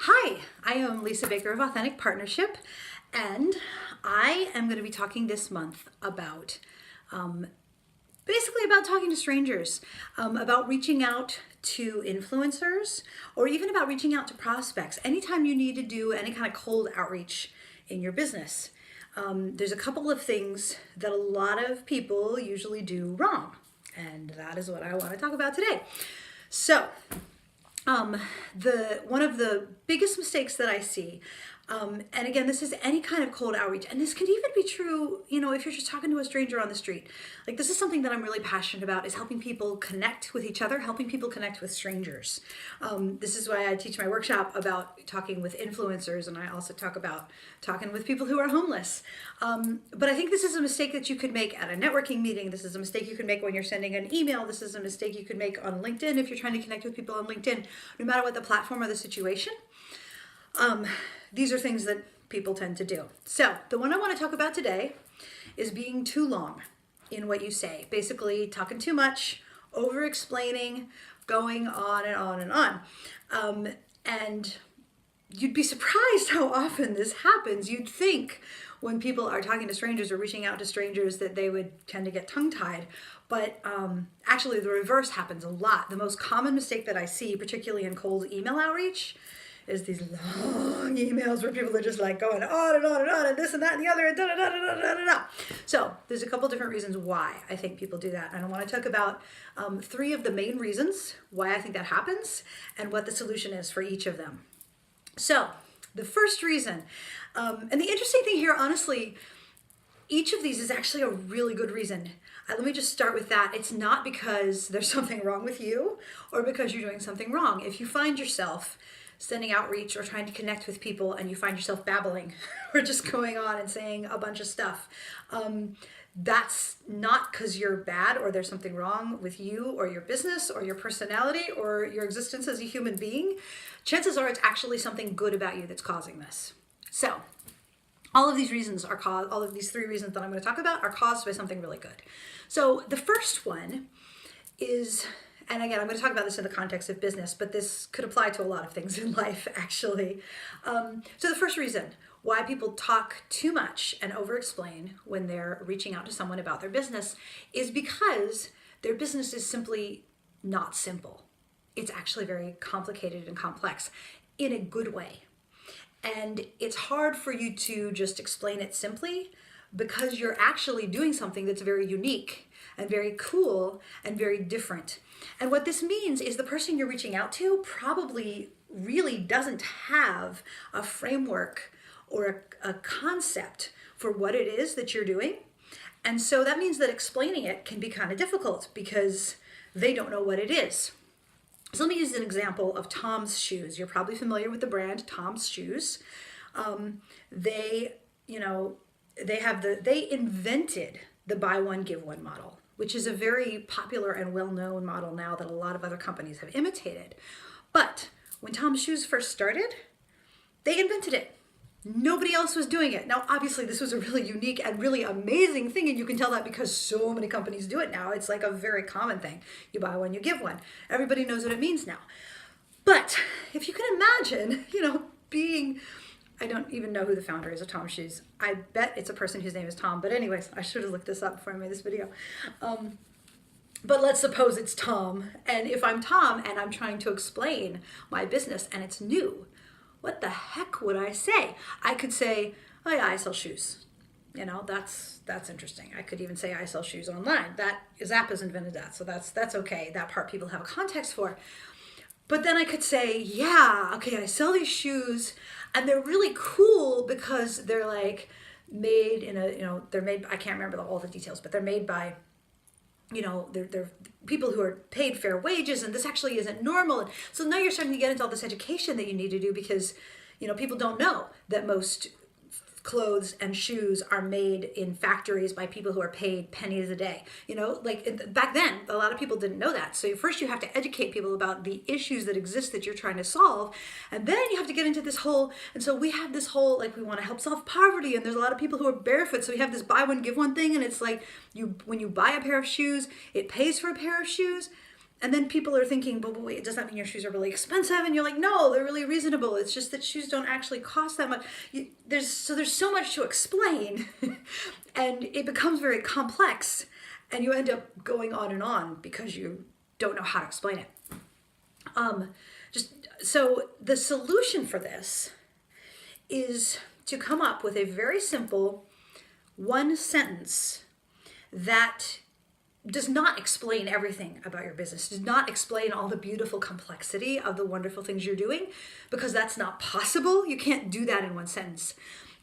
Hi, I am Lisa Baker of Authentic Partnership, and I am going to be talking this month about basically about talking to strangers, about reaching out to influencers, or even about reaching out to prospects. Anytime you need to do any kind of cold outreach in your business, there's a couple of things that a lot of people usually do wrong, and that is what I want to talk about today. So, one of the biggest mistakes that I see, and again, this is any kind of cold outreach, and this can even be true, if you're just talking to a stranger on the street. Like, this is something that I'm really passionate about, is helping people connect with each other, helping people connect with strangers. This is why I teach my workshop about talking with influencers, and I also talk about talking with people who are homeless. But I think this is a mistake that you could make at a networking meeting. This is a mistake you could make when you're sending an email. This is a mistake you could make on LinkedIn if you're trying to connect with people on LinkedIn, no matter what the platform or the situation. These are things that people tend to do. So the one I want to talk about today is being too long in what you say. Basically, talking too much, over-explaining, going on and on and on. And you'd be surprised how often this happens. You'd think when people are talking to strangers or reaching out to strangers that they would tend to get tongue-tied. But actually, the reverse happens a lot. The most common mistake that I see, particularly in cold email outreach, is these long emails where people are just like going on and on and on and this and that and the other and da da da da da da da. So there's a couple different reasons why I think people do that. And I want to talk about 3 of the main reasons why I think that happens and what the solution is for each of them. So the first reason, and the interesting thing here, honestly, each of these is actually a really good reason. Let me just start with that. It's not because there's something wrong with you or because you're doing something wrong. If you find yourself sending outreach or trying to connect with people and you find yourself babbling or just going on and saying a bunch of stuff, that's not because you're bad or there's something wrong with you or your business or your personality or your existence as a human being. Chances are it's actually something good about you that's causing this. So all of these 3 reasons that I'm going to talk about are caused by something really good. So the first one is, and again, I'm going to talk about this in the context of business, but this could apply to a lot of things in life, actually. So the first reason why people talk too much and over-explain when they're reaching out to someone about their business is because their business is simply not simple. It's actually very complicated and complex in a good way. And it's hard for you to just explain it simply because you're actually doing something that's very unique and very cool and very different. And what this means is the person you're reaching out to probably really doesn't have a framework or a concept for what it is that you're doing. And so that means that explaining it can be kind of difficult because they don't know what it is. So let me use an example of Tom's Shoes. You're probably familiar with the brand Tom's Shoes. They invented the buy one, give one model, which is a very popular and well-known model now that a lot of other companies have imitated. But when Tom's Shoes first started, they invented it. Nobody else was doing it. Now, obviously, this was a really unique and really amazing thing, and you can tell that because so many companies do it now. It's like a very common thing. You buy one, you give one. Everybody knows what it means now. But if you can imagine, being, I don't even know who the founder is of Tom's Shoes. I bet it's a person whose name is Tom. But anyways, I should have looked this up before I made this video. But let's suppose it's Tom. And if I'm Tom and I'm trying to explain my business and it's new, what the heck would I say? I could say, oh yeah, I sell shoes. That's interesting. I could even say I sell shoes online. Zapp has invented that, so that's okay. That part people have a context for. But then I could say, yeah, okay, I sell these shoes and they're really cool because they're like made in they're made, I can't remember all the details, but they're made by, they're people who are paid fair wages, and this actually isn't normal. And so now you're starting to get into all this education that you need to do because, people don't know that most clothes and shoes are made in factories by people who are paid pennies a day. Back then, a lot of people didn't know that. So first you have to educate people about the issues that exist that you're trying to solve. And then you have to get into this whole, and so we have this whole, we want to help solve poverty. And there's a lot of people who are barefoot. So we have this buy one, give one thing. And it's like when you buy a pair of shoes, it pays for a pair of shoes. And then people are thinking, but wait, does that mean your shoes are really expensive? And you're like, no, they're really reasonable. It's just that shoes don't actually cost that much. There's so much to explain and it becomes very complex and you end up going on because you don't know how to explain it. So the solution for this is to come up with a very simple one sentence that does not explain everything about your business, does not explain all the beautiful complexity of the wonderful things you're doing, because that's not possible. You can't do that in one sentence.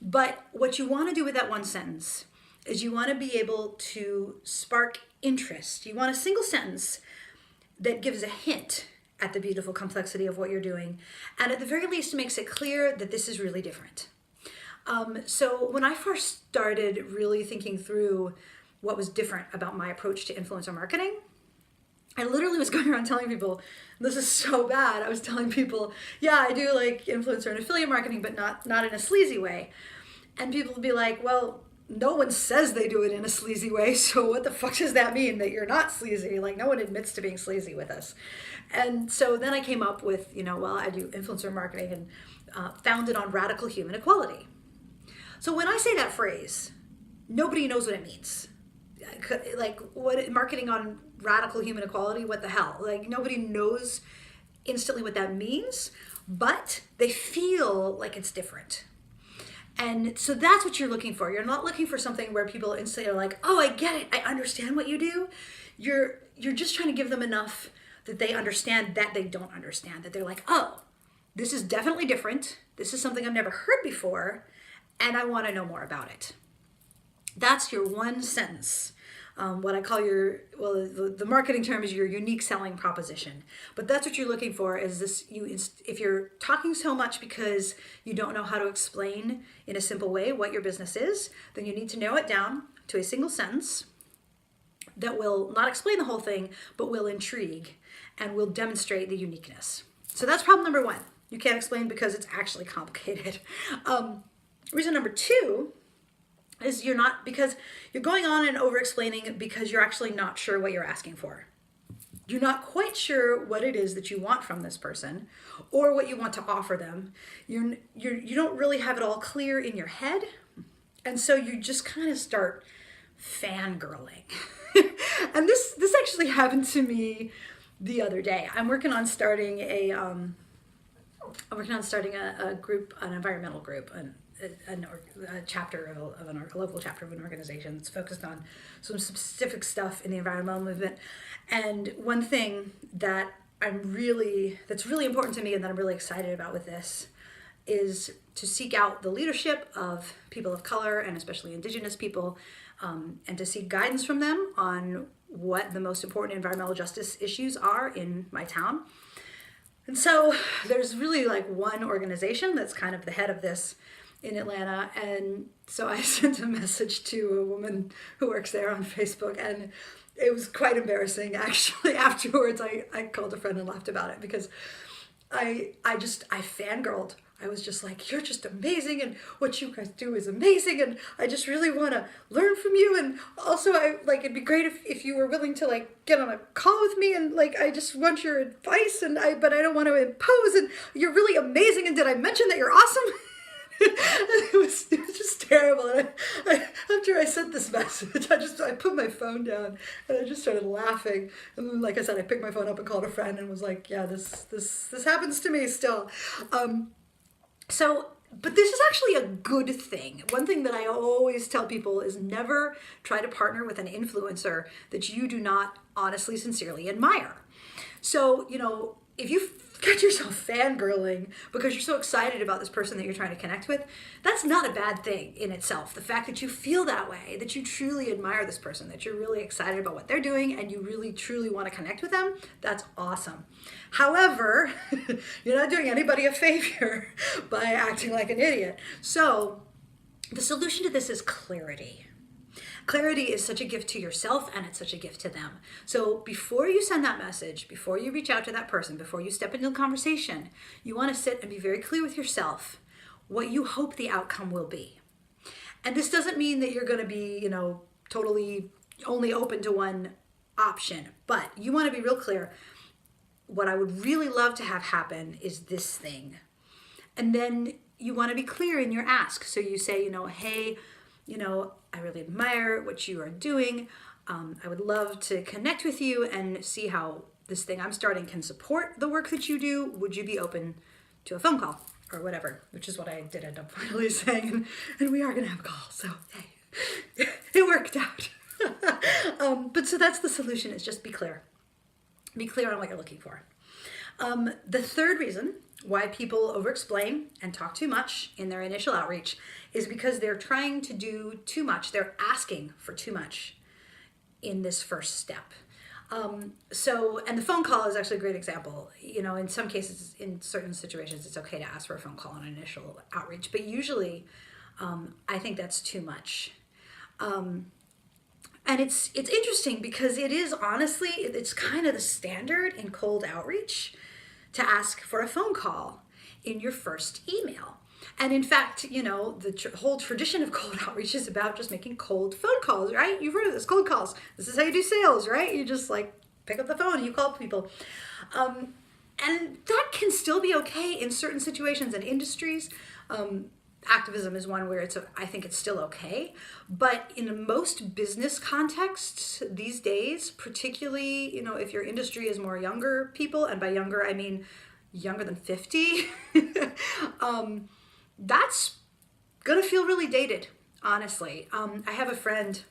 But what you want to do with that one sentence is you want to be able to spark interest. You want a single sentence that gives a hint at the beautiful complexity of what you're doing. And at the very least, makes it clear that this is really different. So when I first started really thinking through what was different about my approach to influencer marketing, I literally was going around telling people, this is so bad. I was telling people, yeah, I do like influencer and affiliate marketing, but not in a sleazy way. And people would be like, well, no one says they do it in a sleazy way, so what the fuck does that mean, that you're not sleazy? Like, no one admits to being sleazy with us. And so then I came up with, well, I do influencer marketing and founded on radical human equality. So when I say that phrase, nobody knows what it means. Like, what marketing on radical human equality, what the hell? Like, nobody knows instantly what that means, but they feel like it's different. And so that's what you're looking for. You're not looking for something where people instantly are like, oh, I get it, I understand what you do. You're just trying to give them enough that they understand that they don't understand, that they're like, oh, this is definitely different. This is something I've never heard before, and I want to know more about it. That's your one sentence. What I call the marketing term is your unique selling proposition. But that's what you're looking for, is this. If you're talking so much because you don't know how to explain in a simple way what your business is, then you need to narrow it down to a single sentence that will not explain the whole thing, but will intrigue and will demonstrate the uniqueness. So that's problem number one. You can't explain because it's actually complicated. Reason number two is because you're going on and over explaining because you're actually not sure what you're asking for. You're not quite sure what it is that you want from this person or what you want to offer them. You don't really have it all clear in your head. And so you just kind of start fangirling. And this actually happened to me the other day. I'm working on starting a group, an environmental group, a chapter of a local chapter of an organization that's focused on some specific stuff in the environmental movement. And one thing that's really important to me and that I'm really excited about with this is to seek out the leadership of people of color and especially Indigenous people, and to seek guidance from them on what the most important environmental justice issues are in my town. And so there's really like one organization that's kind of the head of this in Atlanta. And so I sent a message to a woman who works there on Facebook, and it was quite embarrassing actually. Afterwards, I called a friend and laughed about it because I fangirled. I was just like, you're just amazing, and what you guys do is amazing, and I just really want to learn from you. And also, it'd be great if you were willing to like get on a call with me, and like I just want your advice, but I don't want to impose, and you're really amazing, and did I mention that you're awesome? It was just terrible. And after I sent this message, I put my phone down and I just started laughing. And then, like I said, I picked my phone up and called a friend and was like, yeah, this happens to me still. But this is actually a good thing. One thing that I always tell people is never try to partner with an influencer that you do not honestly, sincerely admire. So, if you get yourself fangirling because you're so excited about this person that you're trying to connect with, that's not a bad thing in itself. The fact that you feel that way, that you truly admire this person, that you're really excited about what they're doing and you really truly want to connect with them, that's awesome. However, you're not doing anybody a favor by acting like an idiot. So the solution to this is clarity. Clarity is such a gift to yourself and it's such a gift to them. So before you send that message, before you reach out to that person, before you step into the conversation, you want to sit and be very clear with yourself what you hope the outcome will be. And this doesn't mean that you're going to be, totally only open to one option, but you want to be real clear. What I would really love to have happen is this thing. And then you want to be clear in your ask. So you say, hey, I really admire what you are doing. I would love to connect with you and see how this thing I'm starting can support the work that you do. Would you be open to a phone call or whatever? Which is what I did end up finally saying. And we are going to have a call. So, hey, it worked out. But so that's the solution, is just be clear. Be clear on what you're looking for. The third reason why people over-explain and talk too much in their initial outreach is because they're trying to do too much. They're asking for too much in this first step. And the phone call is actually a great example. In some cases, in certain situations, it's okay to ask for a phone call on initial outreach, but usually I think that's too much. And it's interesting because it is honestly, it's kind of the standard in cold outreach to ask for a phone call in your first email. And in fact, the whole tradition of cold outreach is about just making cold phone calls, right? You've heard of this, cold calls. This is how you do sales, right? You just pick up the phone and you call people. And that can still be okay in certain situations and industries. Activism is one where I think it's still okay. But in most business contexts these days, particularly, if your industry is more younger people, and by younger, I mean younger than 50, that's gonna feel really dated, honestly. I have a friend,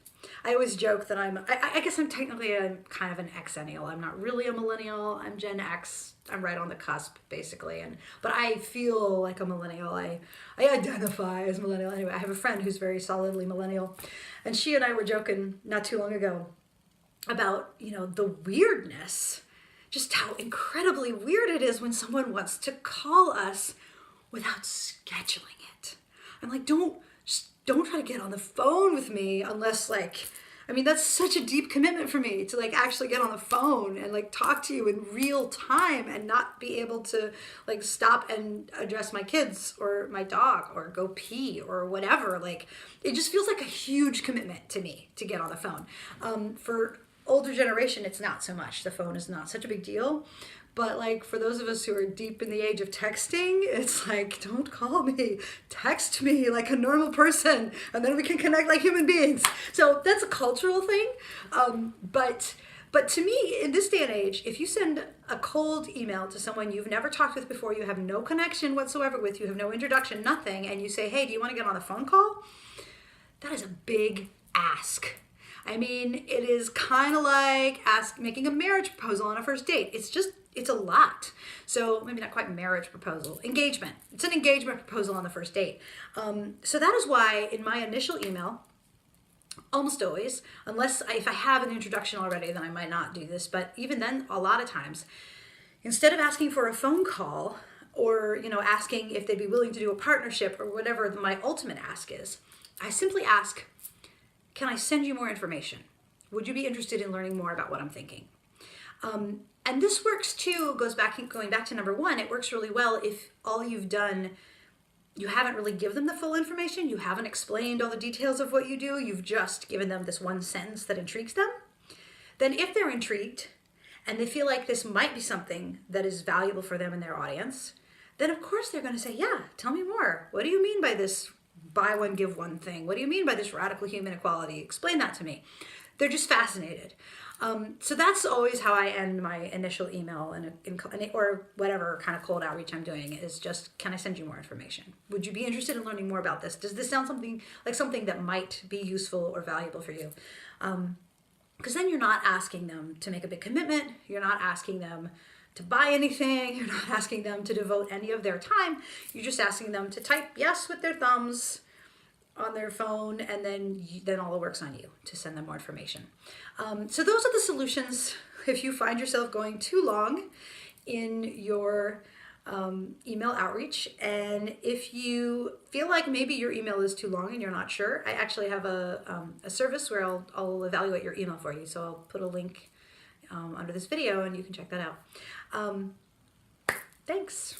I always joke that I guess I'm technically kind of an Xennial. I'm not really a millennial, I'm Gen X. I'm right on the cusp, basically. But I feel like a millennial. I identify as millennial. Anyway, I have a friend who's very solidly millennial. And she and I were joking not too long ago about, the weirdness, just how incredibly weird it is when someone wants to call us without scheduling it. I'm like, don't try to get on the phone with me unless that's such a deep commitment for me to actually get on the phone and talk to you in real time and not be able to stop and address my kids or my dog or go pee or whatever. It just feels like a huge commitment to me to get on the phone. For older generation, it's not so much. The phone is not such a big deal. But for those of us who are deep in the age of texting, it's don't call me, text me like a normal person, and then we can connect like human beings. So that's a cultural thing. But to me, in this day and age, if you send a cold email to someone you've never talked with before, you have no connection whatsoever with, you have no introduction, nothing, and you say, hey, do you want to get on a phone call? That is a big ask. I mean, it is kind of like making a marriage proposal on a first date. It's a lot. So maybe not quite marriage proposal, engagement. It's an engagement proposal on the first date. So that is why in my initial email, almost always, if I have an introduction already, then I might not do this. But even then, a lot of times, instead of asking for a phone call or, asking if they'd be willing to do a partnership or whatever my ultimate ask is, I simply ask, can I send you more information? Would you be interested in learning more about what I'm thinking? And this works too, going back to number one, it works really well if all you've done, you haven't really given them the full information, you haven't explained all the details of what you do, you've just given them this one sentence that intrigues them. Then if they're intrigued and they feel like this might be something that is valuable for them and their audience, then of course they're going to say, yeah, tell me more. What do you mean by this buy one, give one thing? What do you mean by this radical human equality? Explain that to me. They're just fascinated. So that's always how I end my initial email or whatever kind of cold outreach I'm doing, is just, can I send you more information? Would you be interested in learning more about this? Does this sound something that might be useful or valuable for you? Because then you're not asking them to make a big commitment. You're not asking them to buy anything. You're not asking them to devote any of their time. You're just asking them to type yes with their thumbs on their phone, and then all the work's on you to send them more information. So those are the solutions if you find yourself going too long in your email outreach. And if you feel like maybe your email is too long and you're not sure, I actually have a service where I'll evaluate your email for you. So I'll put a link under this video and you can check that out. Thanks.